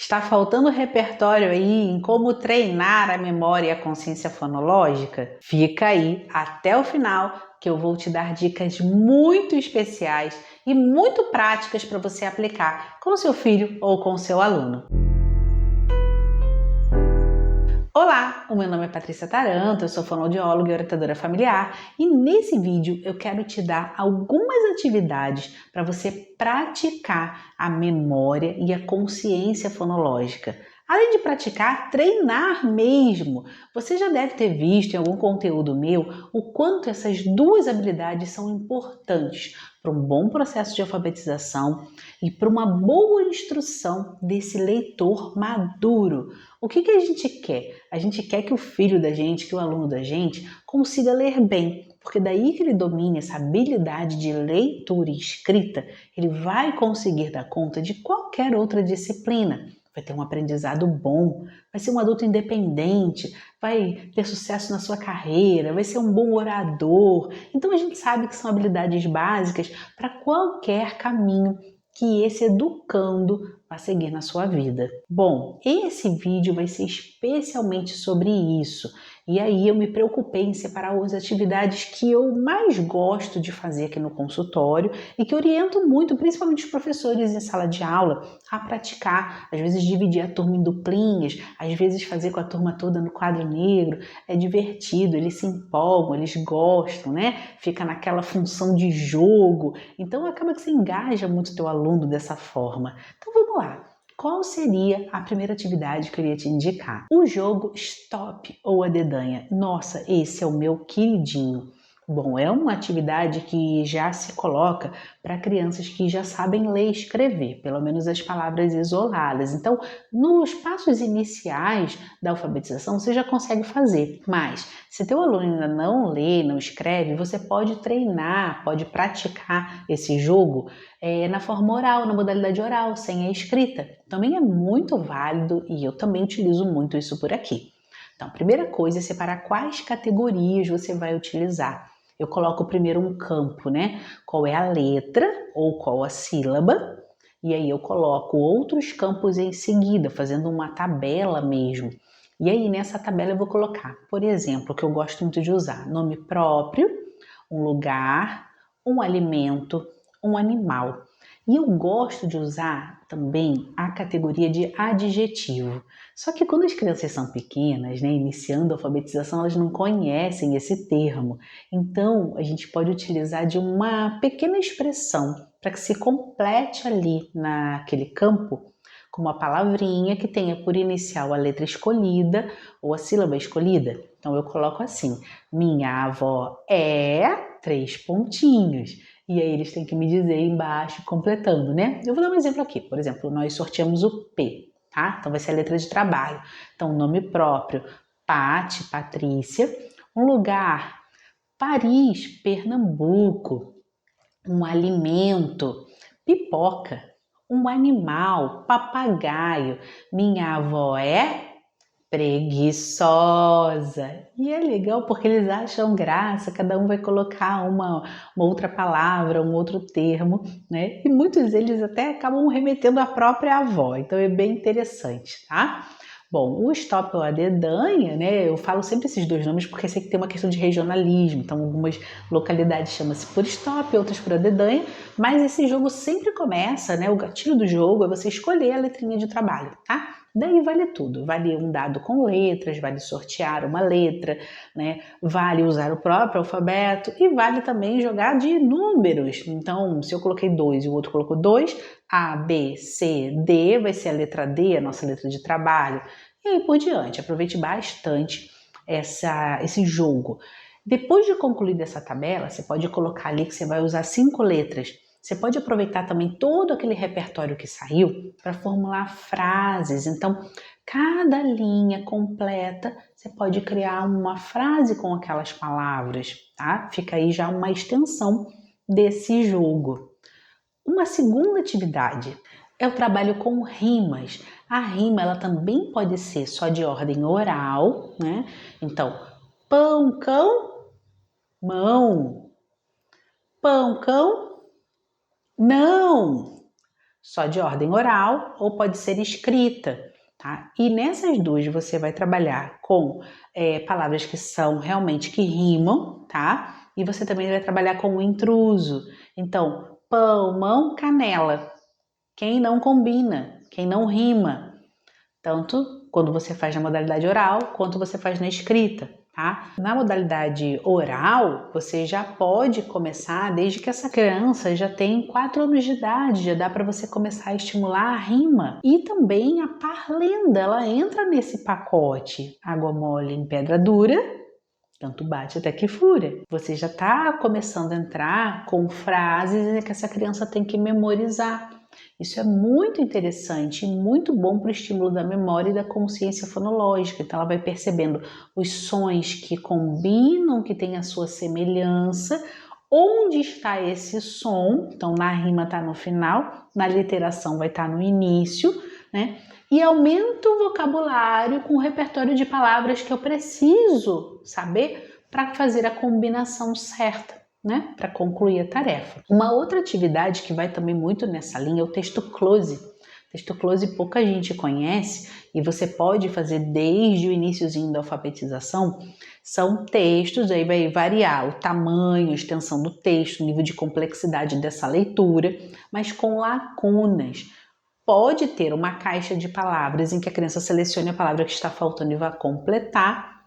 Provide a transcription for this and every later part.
Está faltando repertório aí em como treinar a memória e a consciência fonológica? Fica aí até o final que eu vou te dar dicas muito especiais e muito práticas para você aplicar com seu filho ou com seu aluno. Olá, o meu nome é Patrícia Taranto, eu sou fonoaudióloga e orientadora familiar e nesse vídeo eu quero te dar algumas atividades para você praticar a memória e a consciência fonológica. Além de praticar, treinar mesmo. Você já deve ter visto em algum conteúdo meu o quanto essas duas habilidades são importantes para um bom processo de alfabetização e para uma boa instrução desse leitor maduro. O que a gente quer? A gente quer que o filho da gente, que o aluno da gente, consiga ler bem, porque daí que ele domine essa habilidade de leitura e escrita, ele vai conseguir dar conta de qualquer outra disciplina. Vai ter um aprendizado bom, vai ser um adulto independente, vai ter sucesso na sua carreira, vai ser um bom orador. Então a gente sabe que são habilidades básicas para qualquer caminho que esse educando vai seguir na sua vida. Bom, esse vídeo vai ser especialmente sobre isso. E aí eu me preocupei em separar as atividades que eu mais gosto de fazer aqui no consultório e que oriento muito, principalmente os professores em sala de aula, a praticar. Às vezes dividir a turma em duplinhas, às vezes fazer com a turma toda no quadro negro. É divertido, eles se empolgam, eles gostam, né? Fica naquela função de jogo. Então acaba que você engaja muito o teu aluno dessa forma. Então vamos lá. Qual seria a primeira atividade que eu iria te indicar? O jogo Stop ou a dedanha. Nossa, esse é o meu queridinho. Bom, é uma atividade que já se coloca para crianças que já sabem ler e escrever, pelo menos as palavras isoladas. Então, nos passos iniciais da alfabetização, você já consegue fazer. Mas, se teu aluno ainda não lê, não escreve, você pode treinar, pode praticar esse jogo na forma oral, na modalidade oral, sem a escrita. Também é muito válido e eu também utilizo muito isso por aqui. Então, a primeira coisa é separar quais categorias você vai utilizar. Eu coloco primeiro um campo, né? Qual é a letra ou qual a sílaba, e aí eu coloco outros campos em seguida, fazendo uma tabela mesmo. E aí nessa tabela eu vou colocar, por exemplo, o que eu gosto muito de usar, nome próprio, um lugar, um alimento, um animal. E eu gosto de usar também a categoria de adjetivo. Só que quando as crianças são pequenas, né, iniciando a alfabetização, elas não conhecem esse termo. Então, a gente pode utilizar de uma pequena expressão para que se complete ali naquele campo com uma palavrinha que tenha por inicial a letra escolhida ou a sílaba escolhida. Então, eu coloco assim, minha avó é 3 pontinhos. E aí eles têm que me dizer embaixo, completando, né? Eu vou dar um exemplo aqui. Por exemplo, nós sorteamos o P, tá? Então vai ser a letra de trabalho. Então, nome próprio, Pati, Patrícia. Um lugar, Paris, Pernambuco. Um alimento, pipoca. Um animal, papagaio. Minha avó é preguiçosa. E é legal porque eles acham graça, cada um vai colocar uma outra palavra, um outro termo, né? E muitos deles até acabam remetendo à própria avó, então é bem interessante, tá? Bom, o stop ou a dedanha, né? Eu falo sempre esses dois nomes porque sei que tem uma questão de regionalismo, então algumas localidades chamam-se por stop, outras por a dedanha, mas esse jogo sempre começa, né? O gatilho do jogo é você escolher a letrinha de trabalho, tá? Daí vale tudo, vale um dado com letras, vale sortear uma letra, né? Vale usar o próprio alfabeto e vale também jogar de números. Então, se eu coloquei 2 e o outro colocou 2, A, B, C, D vai ser a letra D, a nossa letra de trabalho. E aí por diante, aproveite bastante esse jogo. Depois de concluir essa tabela, você pode colocar ali que você vai usar 5 letras. Você pode aproveitar também todo aquele repertório que saiu para formular frases. Então, cada linha completa, você pode criar uma frase com aquelas palavras, tá? Fica aí já uma extensão desse jogo. Uma segunda atividade é o trabalho com rimas. A rima, ela também pode ser só de ordem oral, né? Então, pão, cão, mão. Pão, cão, não. só de ordem oral ou pode ser escrita, tá? E nessas duas você vai trabalhar com palavras que são realmente que rimam, tá? E você também vai trabalhar com o intruso. Então, pão, mão, canela. Quem não combina, quem não rima, tanto quando você faz na modalidade oral, quanto você faz na escrita, tá? Na modalidade oral, você já pode começar desde que essa criança já tem 4 anos de idade, já dá para você começar a estimular a rima. E também a parlenda, ela entra nesse pacote. Água mole em pedra dura, tanto bate até que fura. Você já está começando a entrar com frases que essa criança tem que memorizar. Isso é muito interessante e muito bom para o estímulo da memória e da consciência fonológica. Então ela vai percebendo os sons que combinam, que têm a sua semelhança, onde está esse som. Então na rima está no final, na literação vai estar no início, né? E aumenta o vocabulário com o repertório de palavras que eu preciso saber para fazer a combinação certa, né? Para concluir a tarefa. Uma outra atividade que vai também muito nessa linha é o texto close. Texto close pouca gente conhece e você pode fazer desde o iniciozinho da alfabetização. São textos, aí vai variar o tamanho, a extensão do texto, o nível de complexidade dessa leitura, mas com lacunas. Pode ter uma caixa de palavras em que a criança selecione a palavra que está faltando e vá completar,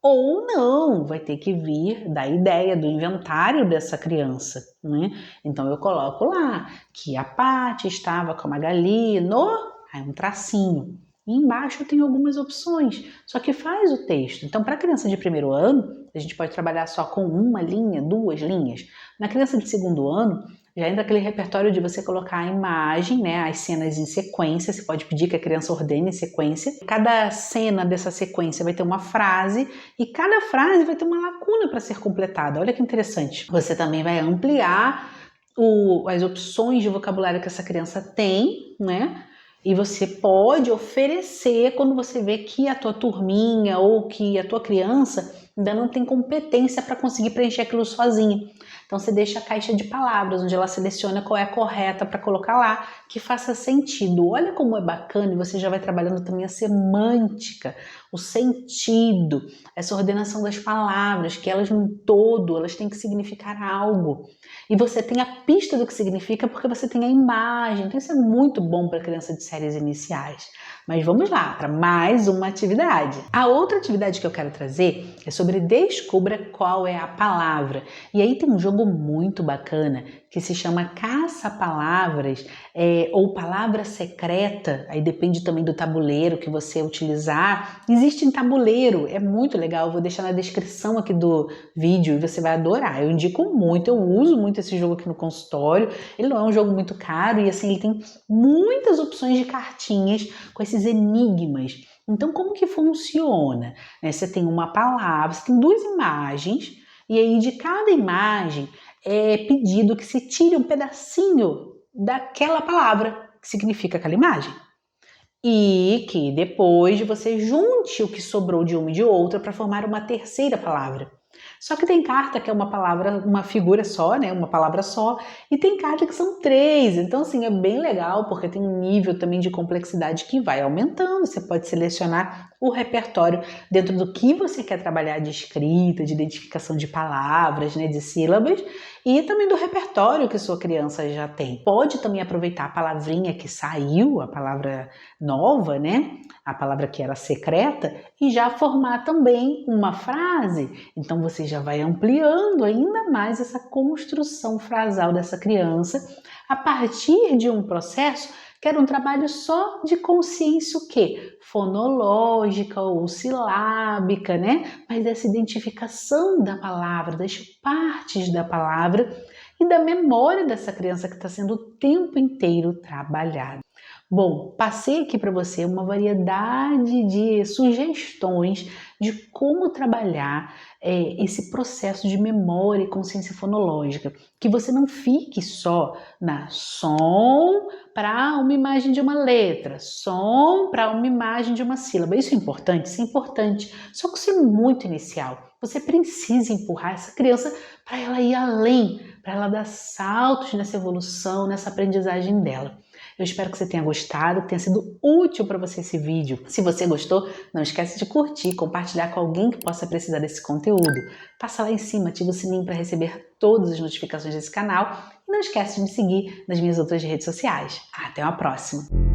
ou não, vai ter que vir da ideia, do inventário dessa criança, né? Então eu coloco lá que a Paty estava com a Magali aí um tracinho. E embaixo tem algumas opções, só que faz o texto. Então, para a criança de primeiro ano, a gente pode trabalhar só com uma linha, 2 linhas. Na criança de segundo ano, já entra aquele repertório de você colocar a imagem, né, as cenas em sequência. Você pode pedir que a criança ordene sequência. Cada cena dessa sequência vai ter uma frase e cada frase vai ter uma lacuna para ser completada. Olha que interessante. Você também vai ampliar as opções de vocabulário que essa criança tem, né? E você pode oferecer quando você vê que a tua turminha ou que a tua criança ainda não tem competência para conseguir preencher aquilo sozinha. Então você deixa a caixa de palavras, onde ela seleciona qual é a correta para colocar lá, que faça sentido. Olha como é bacana e você já vai trabalhando também a semântica, o sentido, essa ordenação das palavras, que elas no todo, elas têm que significar algo. E você tem a pista do que significa porque você tem a imagem. Então isso é muito bom para criança de séries iniciais. Mas vamos lá, para mais uma atividade. A outra atividade que eu quero trazer é sobre descubra qual é a palavra. E aí tem um jogo muito bacana que se chama Caça-Palavras ou Palavra Secreta. Aí depende também do tabuleiro que você utilizar. Existe em tabuleiro, é muito legal. Eu vou deixar na descrição aqui do vídeo e você vai adorar. Eu indico muito, eu uso muito esse jogo aqui no consultório. Ele não é um jogo muito caro e assim ele tem muitas opções de cartinhas com esses enigmas. Então, como que funciona? Você tem uma palavra, você tem 2 imagens, e aí de cada imagem é pedido que se tire um pedacinho daquela palavra que significa aquela imagem. E que depois você junte o que sobrou de uma e de outra para formar uma terceira palavra. Só que tem carta que é uma palavra, uma figura só, né? Uma palavra só, e tem carta que são 3. Então, assim, é bem legal, porque tem um nível também de complexidade que vai aumentando. Você pode selecionar o repertório dentro do que você quer trabalhar de escrita, de identificação de palavras, né? De sílabas, e também do repertório que sua criança já tem. Pode também aproveitar a palavrinha que saiu, a palavra nova, né? A palavra que era secreta, e já formar também uma frase. Então você já vai ampliando ainda mais essa construção frasal dessa criança a partir de um processo que era um trabalho só de consciência o quê? Fonológica ou silábica, né? Mas dessa identificação da palavra, das partes da palavra e da memória dessa criança que está sendo o tempo inteiro trabalhada. Bom, passei aqui para você uma variedade de sugestões de como trabalhar esse processo de memória e consciência fonológica. Que você não fique só na som para uma imagem de uma letra, som para uma imagem de uma sílaba. Isso é importante? Isso é importante. Só que isso é muito inicial. Você precisa empurrar essa criança para ela ir além, para ela dar saltos nessa evolução, nessa aprendizagem dela. Eu espero que você tenha gostado, que tenha sido útil para você esse vídeo. Se você gostou, não esquece de curtir, compartilhar com alguém que possa precisar desse conteúdo. Passa lá em cima, ativa o sininho para receber todas as notificações desse canal e não esquece de me seguir nas minhas outras redes sociais. Até uma próxima!